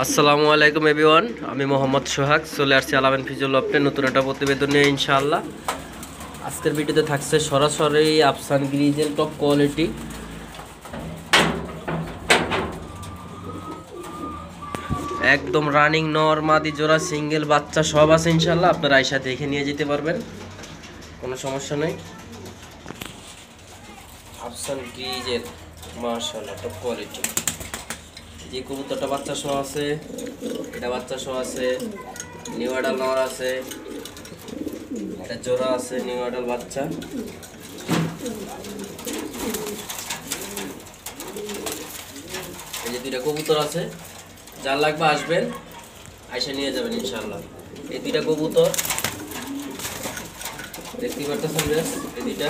আসসালামু আলাইকুম এভরিওয়ান, আমি মোহাম্মদ সোহাগ চলে আসছি আলামিন ফিজিওল লফটে নতুন একটা প্রতিবেদন নিয়ে ইনশাআল্লাহ। আজকের ভিডিওতে থাকছে সরাসরি আফসান গ্রিজেল টপ কোয়ালিটি একদম রানিং নর মাদি জোড়া সিঙ্গেল বাচ্চা সব আছে ইনশাআল্লাহ। আপনারা আয়সা দেখে নিয়ে যেতে পারবেন, কোনো সমস্যা নেই। আফসান গ্রিজেল মাশাআল্লাহ টপ কোয়ালিটি। যে কবুতরটা বাচ্চা সহ আছে, এটা বাচ্চা সহ আছে, নিউ অ্যাডাল নর আছে, এটা জোড়া আছে নিউ অ্যাডাল বাচ্চা। এই যে দুইটা কবুতর আছে, যার লাগবে আসবেন, আইসা নিয়ে যাবেন ইনশাআল্লাহ। এই দুইটা কবুতর দেখতে পারতেছেন, বেশ এই দুইটা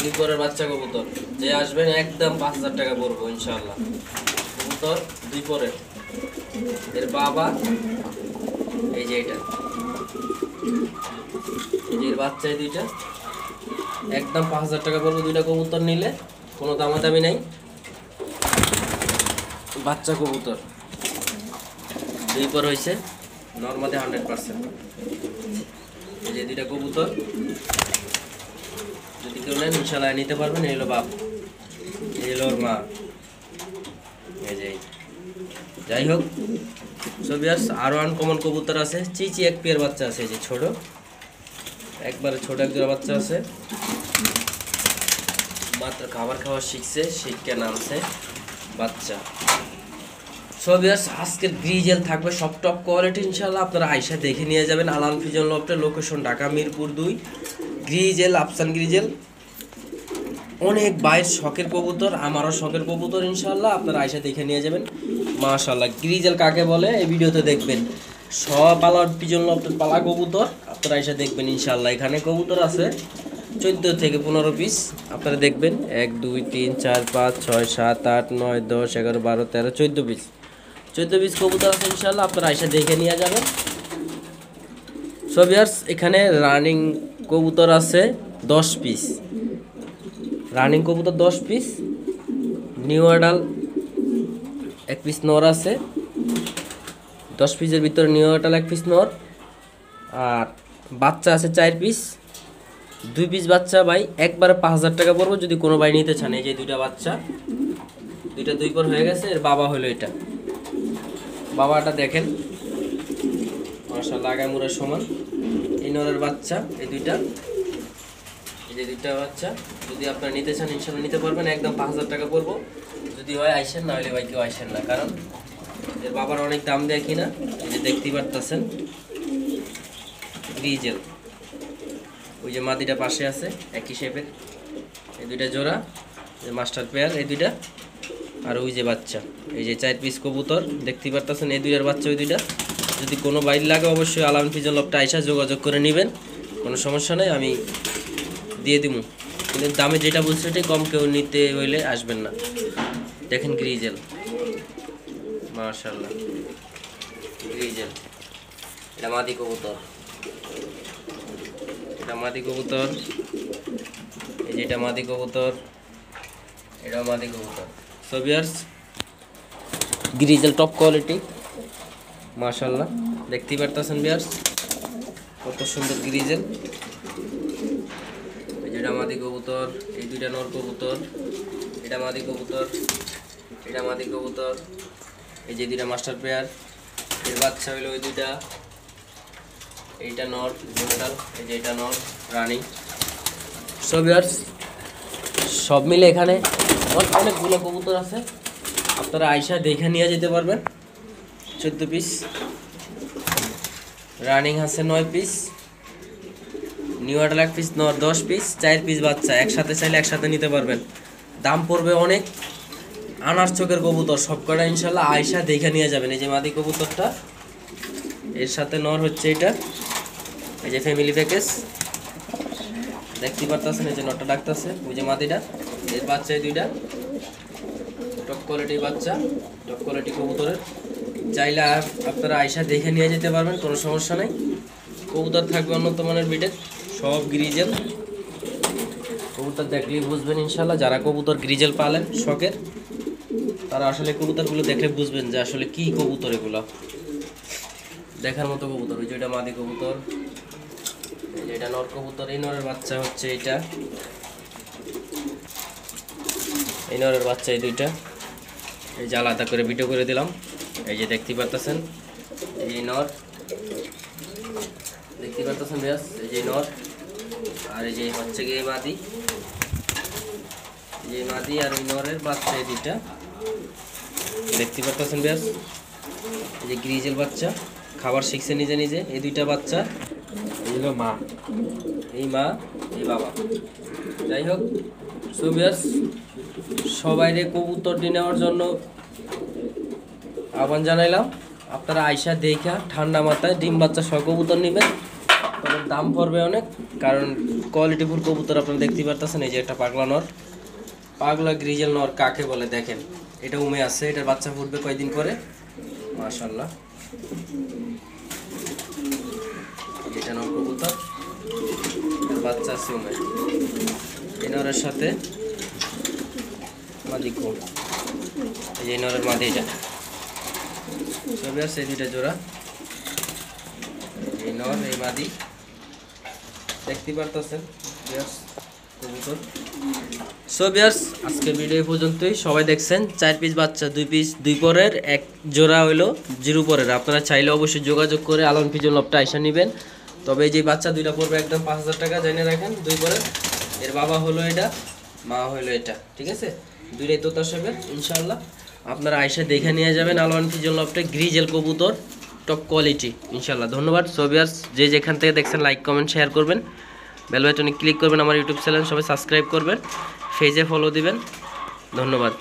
দুই পরের বাচ্চা কবুতর। যে আসবেন একদম 5000 টাকা পড়বো ইনশাআল্লাহ। কবুতর দুই পরের, এর বাবা এই যে এটা, এই যে এর বাচ্চা, এই দুইটা একদম 5000 টাকা পড়বো। দুইটা কবুতর নিলে কোনো দামাদামি নাই। বাচ্চা কবুতর দুই পর হয়েছে নর্মালি 100%। এই যে দুইটা কবুতর যদি কেউ নেন ইনশাআল্লাহ নিতে পারবেন। এই হলো বাপ, এই হলো ওর মা। এই যে যাই হোক সবিয়াস, আরো আনকমন কবুতর আছে। চিচি এক পেয়ার বাচ্চা আছে, এই যে ছোট, একবারে ছোট এক জোড়া বাচ্চা আছে, মাত্র খাবার খাওয়া শিখছে, শিখকে নামছে বাচ্চা। সবিয়াস আজকের গ্রিজেল থাকবে সব টপ কোয়ালিটি ইনশাআল্লাহ। আপনারা আয়সা দেখে নিয়ে যাবেন। আলামিন ফিজিওল লফটের লোকেশন ঢাকা মিরপুর 2। গ্রিজেল আফসান গ্রিজেল অনেক বাইরের শখের কবুতর, আমারও শখের কবুতর ইনশাআল্লাহ। আপনারা আয়সা দেখে নিয়ে যাবেন মাশাআল্লাহ। গ্রিজেল কাকে বলে এই ভিডিওতে দেখবেন। সব আলামিন ফিজিওল লফটের পালা কবুতর আপনারা আয়সা দেখবেন ইনশাআল্লাহ। এখানে কবুতর আছে 14 থেকে 15 পিস, আপনারা দেখবেন 1 2 3 4 5 6 7 8 9 10 11 12 13 14 পিস, 14 পিস কবুতর আছে ইনশাআল্লাহ। আপনারা আয়সা দেখে নিয়ে যাবেন। সো ভিউয়ার্স এখানে রানিং কবুতর আছে 10 পিস, রানিং কবুতর 10 পিস, নিউ অ্যাডাল 1 পিস নর আছে। 10 পিসের ভিতরে নিউ অ্যাডাল 1 পিস নর, আর বাচ্চা আছে 4 পিস। 2 পিস বাচ্চা ভাই একবারে 5000 টাকা পড়বো যদি কোনো ভাই নিতে চান। এই যে দুইটা বাচ্চা, দুইটা দুই পর হয়ে গেছে। এর বাবা হলো এটা, বাবাটা দেখেন মাশাআল্লাহ আগামুরের সমান। এই নরের বাচ্চা এই দুইটা, এই যে দুইটা বাচ্চা যদি আপনারা নিতে চান ইনশাআল্লাহ নিতে পারবেন। একদম 5000 টাকা পড়বো, যদি হয় আইসেন, না হলে ভাই কেউ আইসেন না, কারণ এর বাবার অনেক দাম দেয় কিনা। এই যে দেখতেই পারতেছেন গ্রিজেল, ওই যে মাদিটা পাশে আছে একই শেপের, এই দুইটা জোড়া মাস্টার পেয়ার এই দুইটা, আর ওই যে বাচ্চা এই যে 4 পিস কবুতর দেখতেই পারতেছেন। এই দুইটার বাচ্চা ওই দুইটা। যদি কোনো বাইর লাগে অবশ্যই আলামিন ফিজিওল লফটে আইসা যোগাযোগ করে নেবেন, কোনো সমস্যা নেই, আমি দিয়ে দিব। কিন্তু দামে যেটা বলছি সেটাই কম, কেউ নিতে হইলে আসবেন না। দেখেন গ্রিজেল মাশাআল্লাহ, গ্রিজেল এটা মাদি কবুতর, এটা মাদি কবুতর, এই যে এটা মাদি কবুতর, এটাও মাদি কবুতর। So viewers grizzle top quality মাশাআল্লাহ, দেখতেই পারতেছেন ভিউয়ার্স কত সুন্দর গ্রিজেল। এই যে এটা মাদি কবুতর, এই দুইটা নর কবুতর, এটা মাদি কবুতর, এটা মাদি কবুতর, এই যে দুইটা মাস্টার পেয়ার, এর বাচ্চা হইলো ওই দুইটা, এইটা নর জোড়াটাল, এই যে এটা নর রানিং। সো ভিউয়ার্স সব মিলে এখানে অনেকগুলো কবুতর আছে, আপনারা আয়সা দেখে নিয়ে যেতে পারবেন। 14 পিস রানিং আছে, 9 পিস নিউ অ্যাডাল 1 পিস নর, 10 পিস, 4 পিস বাচ্চা। একসাথে চাইলে একসাথে নিতে পারবেন, দাম পড়বে অনেক। আনার চোখের কবুতর সবকটা ইনশাল্লাহ আয়সা দেখে নিয়ে যাবেন। এই যে মাদি কবুতরটা, এর সাথে নর হচ্ছে এটা, এই যে ফ্যামিলি প্যাকেজ দেখতে পারতেছেন। এই যে নরটা ডাকতেছে, ওই যে মাদিটা, এর বাচ্চা এই দুইটা টপ কোয়ালিটির বাচ্চা, টপ কোয়ালিটি কবুতরের। চাইলে আপনারা আয়সা দেখে নিয়ে যেতে পারবেন, কোনো সমস্যা নেই। কবুতর থাকবে উন্নত মানের বিটের, সব গ্রিজেল কবুতর দেখলেই বুঝবেন ইনশাল্লাহ। যারা কবুতর গ্রিজেল পালেন শখের, তারা আসলে কবুতরগুলো দেখলে বুঝবেন যে আসলে কি কবুতর এগুলো, দেখার মতো কবুতর। ওই যে এটা মাদি কবুতর, এটা নর কবুতর। এই নরের বাচ্চা হচ্ছে এইটা, এই নরের বাচ্চা এই দুইটা। এই যে আলাদা করে ভিডিও করে দিলাম, এই যে দেখতে পাচ্ছেন এই নর, দেখতে পাচ্ছেন ব্যাস, এই যে নর। আর এই যে হচ্ছে গিয়ে মাদি, এই মাদি আর ওই নরের বাচ্চা এই দুইটা দেখতে পাচ্ছেন ব্যাস। এই যে গ্রিজেল বাচ্চা খাবার শিখছে নিজে নিজে, এই দুইটা বাচ্চা। এগুলো মা, এই মা এই বাবা। যাই হোক, সো ব্যাস সবাইরে কবুতরটি নেওয়ার জন্য আহ্বান জানাইলাম। আপনারা আইসা দেখা ঠান্ডা মাথায় ডিম বাচ্চা সহ কবুতর নেবেন। তবে দাম পড়বে অনেক, কারণ কোয়ালিটিফুল কবুতর আপনারা দেখতেই পারতেছেন। এই যে একটা পাগলা নর, পাগলা গ্রিজেল নর কাকে বলে দেখেন, এটা উমে আছে, এটার বাচ্চা ফুটবে কয়দিন পরে, মাশাআল্লাহ। এটা নর কবুতর, এর বাচ্চা আছে উমে। এই নরের সাথে মাদি কোন, এই যে নরের মাদি, এটা সবই আছে এই দুইটা জোড়া, এই নর এই মাদি দেখতে পারতেছেন কবুতর। সো ভিউয়ার্স, আজকের ভিডিও এই পর্যন্তই। সবাই দেখছেন 4 পিস বাচ্চা, 2 পিস 2 পরের, এক জোড়া হইলো 0 পরের। আপনারা চাইলে অবশ্যই যোগাযোগ করে আলম পিজন লবটা আইসা নেবেন। তবে এই যে বাচ্চা দুইটা পড়বে একদম 5000 টাকা, জেনে রাখেন। 2 পরের, এর বাবা হলো এটা, মা হলো এটা, ঠিক আছে? দুইটাই তোতা সেবে ইনশাআল্লাহ। আপনারা আইসা দেখে নিয়ে যাবেন আলম পিজন লবটা, গ্রিজেল কবুতর, টপ কোয়ালিটি ইনশাআল্লাহ। ধন্যবাদ। সো ভিউয়ার্স, যে যেখান থেকে দেখছেন লাইক কমেন্ট শেয়ার করবেন, বেল বাটনে ক্লিক করবেন, আমার ইউটিউব চ্যানেল সবাই সাবস্ক্রাইব করবেন, পেজে ফলো দিবেন। ধন্যবাদ।